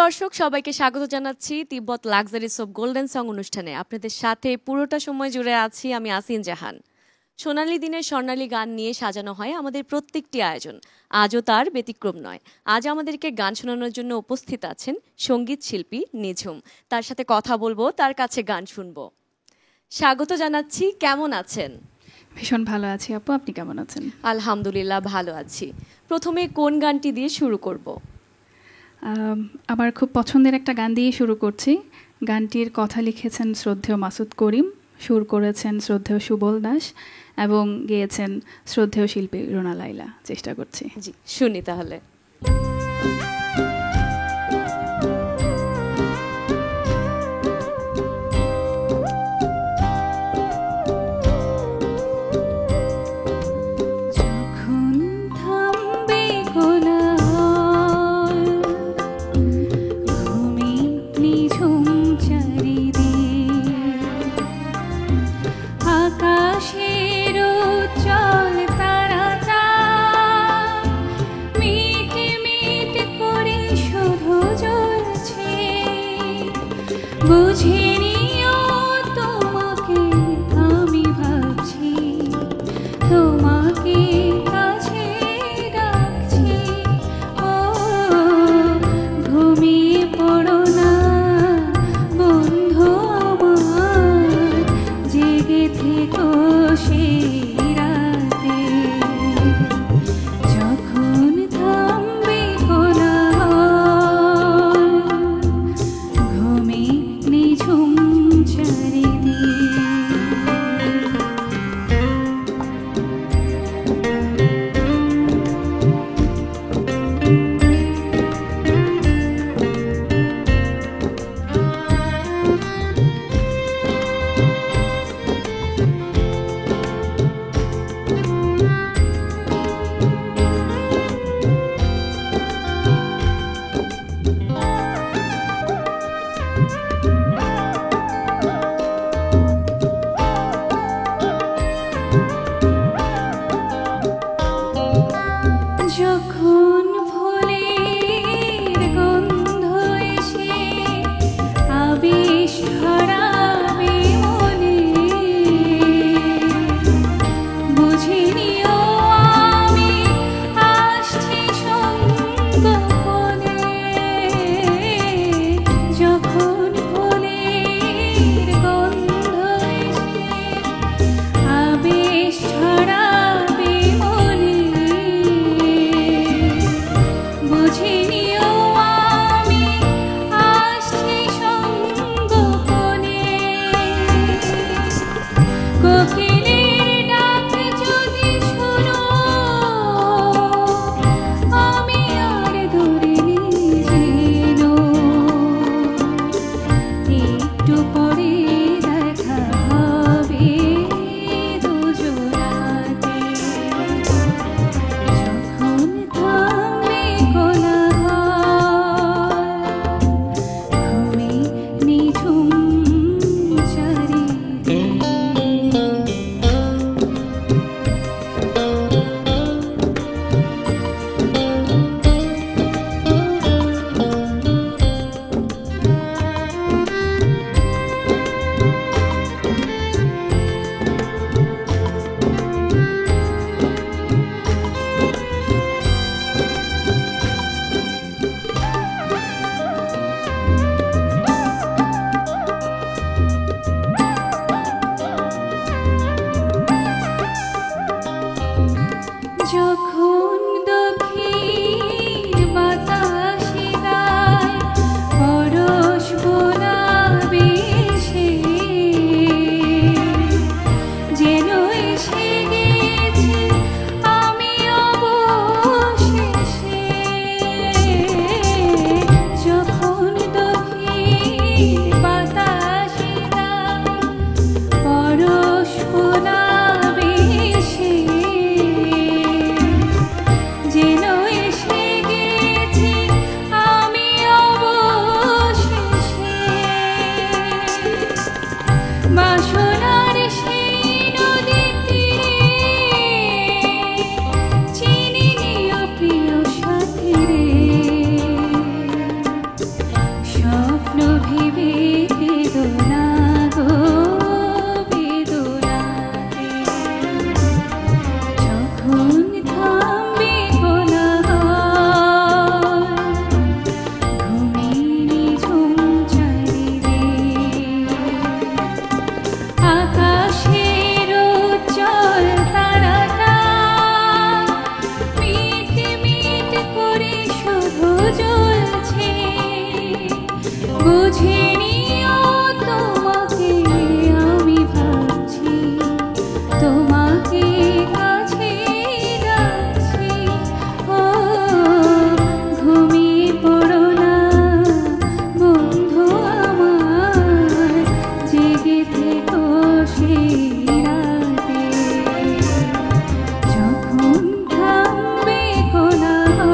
দর্শক সবাইকে স্বাগত জানাচ্ছি তিব্বত লাক্সারি সোপ গোল্ডেন সং অনুষ্ঠানে। আপনাদের সাথে পুরোটা সময় জুড়ে আছি আমি আসিন জাহান। সোনালী দিনের স্বর্ণালী গান নিয়ে সাজানো হয় আমাদের প্রত্যেকটি আয়োজন, আজও তার ব্যতিক্রম নয়। আজ আমাদেরকে গান শোনানোর জন্য উপস্থিত আছেন সঙ্গীত শিল্পী নিঝুম। তার সাথে কথা বলবো, তার কাছে গান শুনবো। স্বাগত জানাচ্ছি, কেমন আছেন? ভীষণ ভালো আছি আপু, আপনি কেমন আছেন? আলহামদুলিল্লাহ ভালো আছি। প্রথমে কোন গানটি দিয়ে শুরু করব? আমার খুব পছন্দের একটা গান দিয়ে শুরু করছি। গানটির কথা লিখেছেন শ্রদ্ধেয় মাসুদ করিম, সুর করেছেন শ্রদ্ধেয় সুবল দাস এবং গেয়েছেন শ্রদ্ধেয় শিল্পী রুনা লাইলা। চেষ্টা করছি। জি, শুনি তাহলে। আকাশের উজ্জ্বল তারাটা আকাশের উজ্জ্বল তারাটা মিট মিট করে শুধু জ্বলছে, বুঝিনিও তোমাকে আমি ভাবছি, তোমাকে কাছে রাখছি। ও ঘুমিয়ে পড়ো না বন্ধু আমার, জেগে থেকো সেই রাতে, যখন থামবে কোলাহল,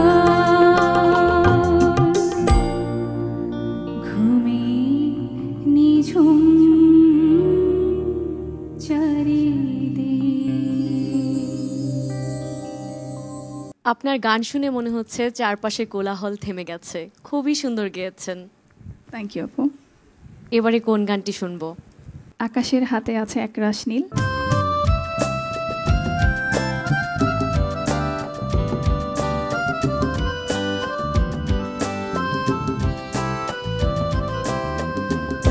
ঘুমে নিঝুম চারিদিক। আপনার গান শুনে মনে হচ্ছে চারপাশে কোলাহল থেমে গেছে। খুবই সুন্দর গেয়েছেন। থ্যাংক ইউ আপু। এবারে কোন গানটি শুনবো? আকাশের হাতে আছে একরাশ নীল।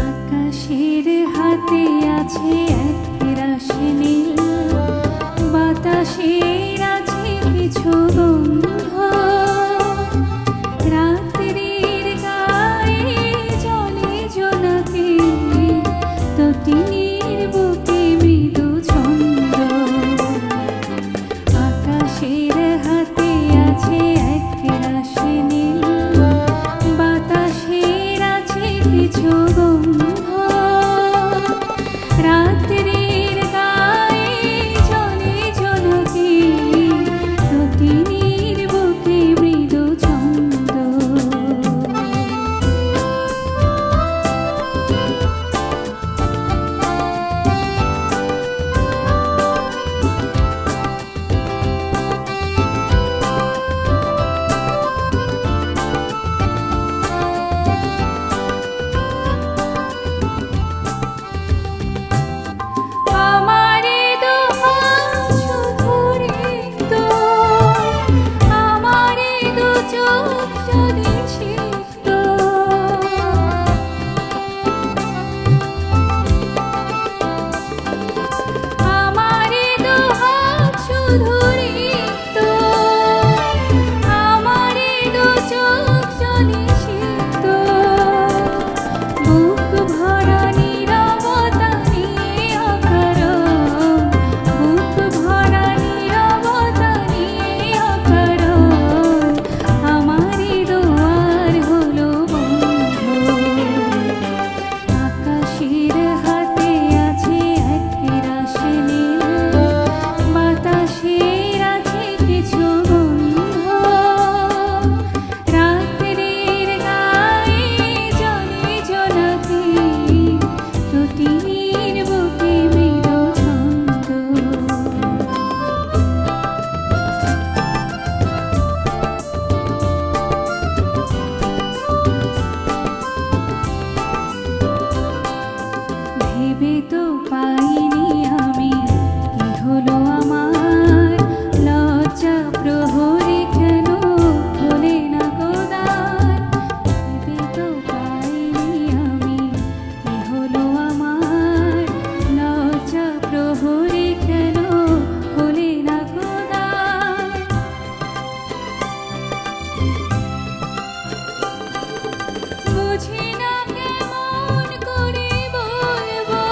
আকাশের হাতে আছে একরাশ নীল, বাতাসের আছে কিছু গন্ধ, রাত্রির গায়ে জলে জোনাকি, তটিনীর বুকে মৃদু ছন্দ। আকাশের হাতে আছে একরাশ নীল, বাতাসের আছে কিছু গন্ধ, রাত্রির গায়ে জলে জোনাকি, তটিনীর বুকে মৃদু ছন্দ। আমারে দুহাত শুধু রেখো, আমারে দু চোখ যদি ছিক্ত, আমারে দুহাত শুধু রেখো, আমারে দু চোখ যদি ছিক্ত, বুক ভরা নীরবতা নিয়ে অকারণ, বুক ভরা নীরবতা নিয়ে অকারণ, আমারই দোয়ার হলো বন্ধ। আকাশের হাতে আছে একরাশ নীল, বাতাসের আছে কিছু গন্ধ, রাত্রির গায়ে জলে জোনাকি, তটিনীর বুকে মৃদু ছন্দ। ভেবে তো পাইনি আমি কি হলো আমার, লজ্জা প্রহরে কেন খোলে না গোদার। ভেবে তো পাইনি আমি কি হলো আমার, লজ্জা প্রহরে কেন খোলে না গোদার। বুঝি না কেমন করে বলবো,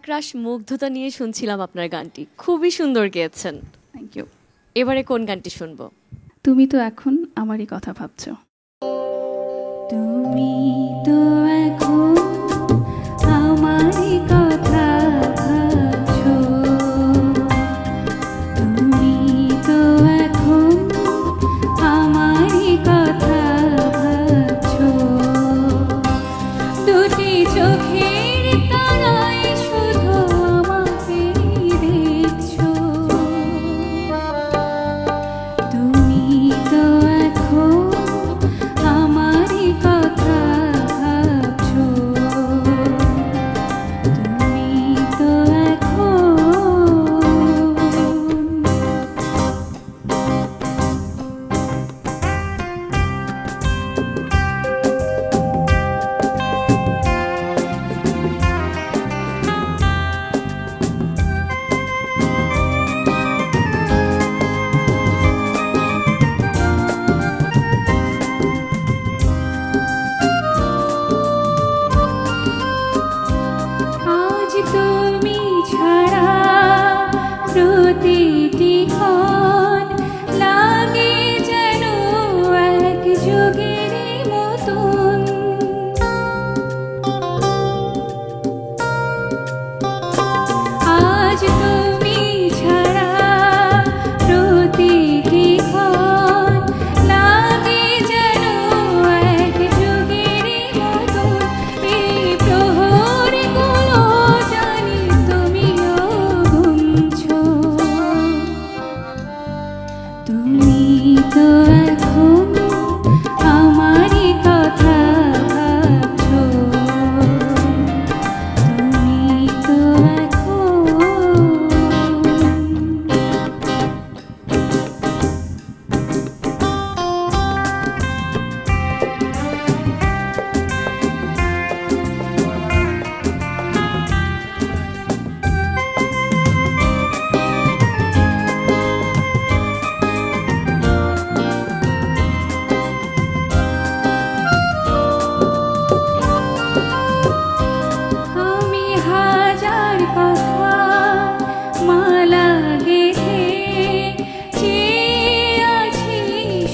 একরাশ মুগ্ধতা নিয়ে শুনছিলাম আপনার গানটি, খুবই সুন্দর গেয়েছেন। Thank you. এবারে কোন গানটি শুনবো? তুমি তো এখন আমারই কথা ভাবছো। তুমি তো এখন আমারই কথা ভাবছো, তুমি তো এখন আমারই কথা ভাবছো, দুটি চোখের তারায় শুধু আমাকেই দেখছো, তুমি তো এখন আমারই কথা ভাবছো, তুমি তো এখন। আজ তুমি ছাড়া প্রতিটি ক্ষণ লাগে যেন এক যুগের মতন, আজ তুমি ছাড়া প্রতিটি ক্ষণ লাগে যেন এক যুগের মতন, এই প্রহরগুলো জানি তুমিও গুনছো, তুমি তো এখন আমারই কথা ভাবছো, তুমি তো এখন। আমি হাজার কথা মালা গেঁথে চেয়ে আছি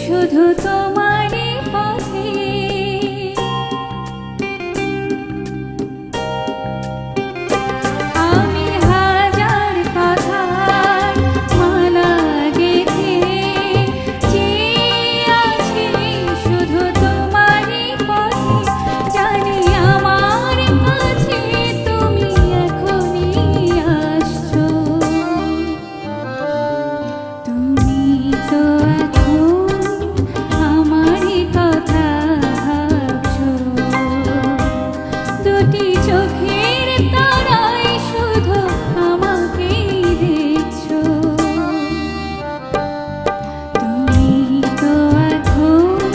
শুধু তোমারই পথে, আমি হাজার কথা মালা গেঁথে চেয়ে আছি শুধু তোমারই পথে, জানি আমার কাছে তুমি এখনই আসছো, তুমি তো এখন আমারই কথা ভাবছো, দুটি চোখের তারায় শুধু আমাকেই দেখছো, তুমি তো এখন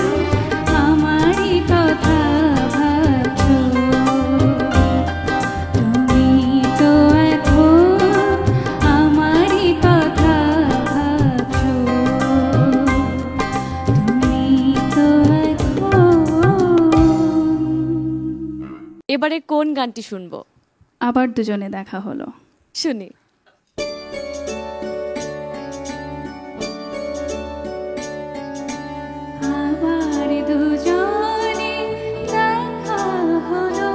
আমারই কথা ভাবছো, তুমি তো এখন আমারই কথা ভাবছো, তুমি তো এখন। এবারে কোন গানটি শুনবো? আবার দুজনে দেখা হলো। শুনি। আবার দুজনে দেখা হলো,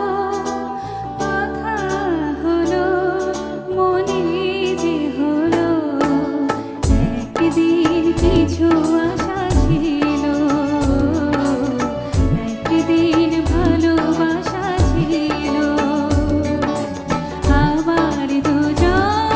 কথা হলো, মনে যে হলো, একদিন কিছু আশা ছিল, একদিন ভালোবাসা ছিল, আবার দুজন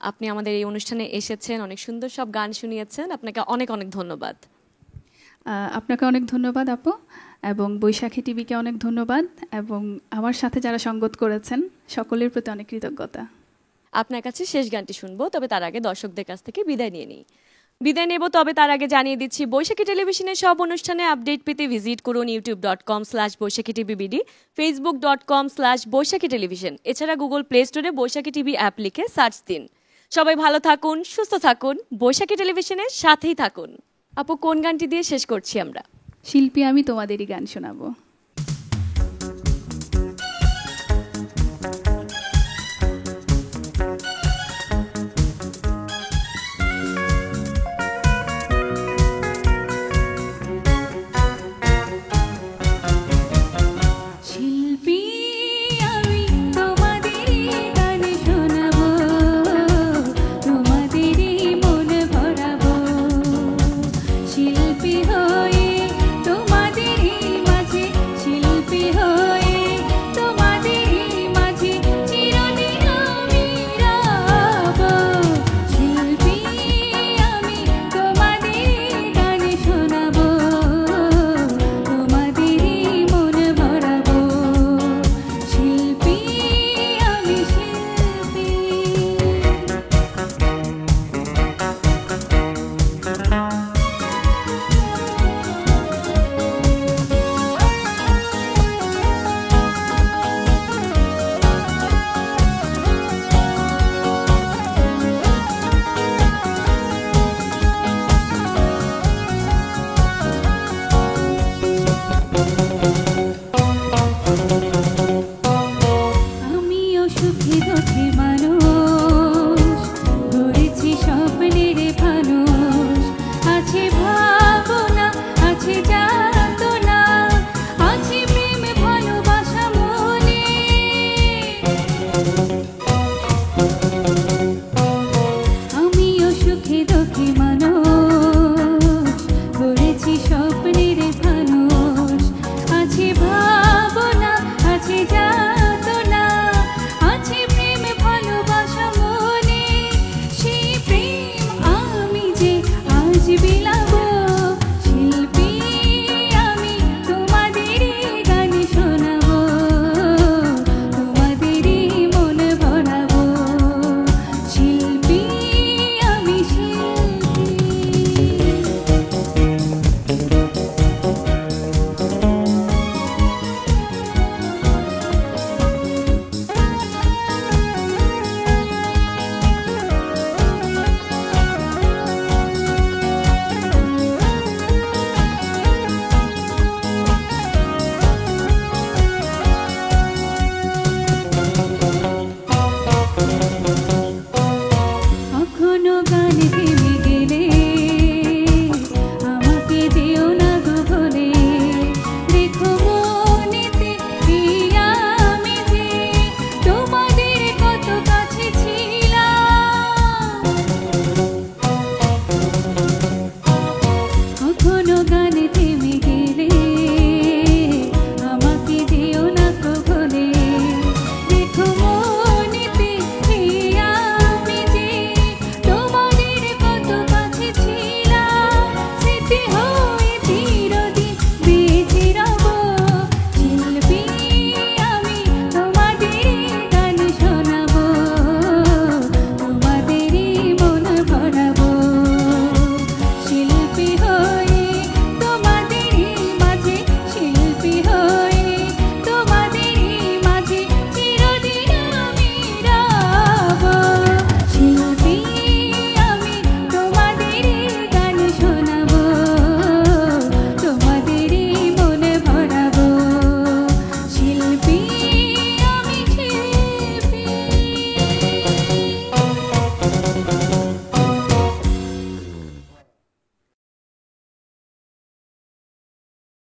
আপনি আমাদের এই অনুষ্ঠানে এসেছেন, অনেক সুন্দর সব গান শুনিয়েছেন, আপনাকে অনেক অনেক ধন্যবাদ। আপনাকে অনেক ধন্যবাদ আপু, এবং বৈশাখী টিভিকে অনেক ধন্যবাদ, এবং আমার সাথে যারা সঙ্গত করেছেন সকলের প্রতি অনেক কৃতজ্ঞতা। আপনার কাছে শেষ গানটি শুনবো, তবে তার আগে দর্শকদের কাছ থেকে বিদায় নিয়ে নিই। বিদায় নেব, তবে তার আগে জানিয়ে দিচ্ছি বৈশাখী টেলিভিশনের সব অনুষ্ঠানে আপডেট পেতে ভিজিট করুন youtube.com/বৈশাখী টিভি, facebook.com/বৈশাখী টেলিভিশন। এছাড়া গুগল প্লে স্টোরে বৈশাখী টিভি অ্যাপ লিখে সার্চ দিন। সবাই ভালো থাকুন, সুস্থ থাকুন, বৈশাখী টেলিভিশনের সাথেই থাকুন। আপু, কোন গানটি দিয়ে শেষ করছি আমরা? শিল্পী আমি তোমাদেরই গান শোনাবো।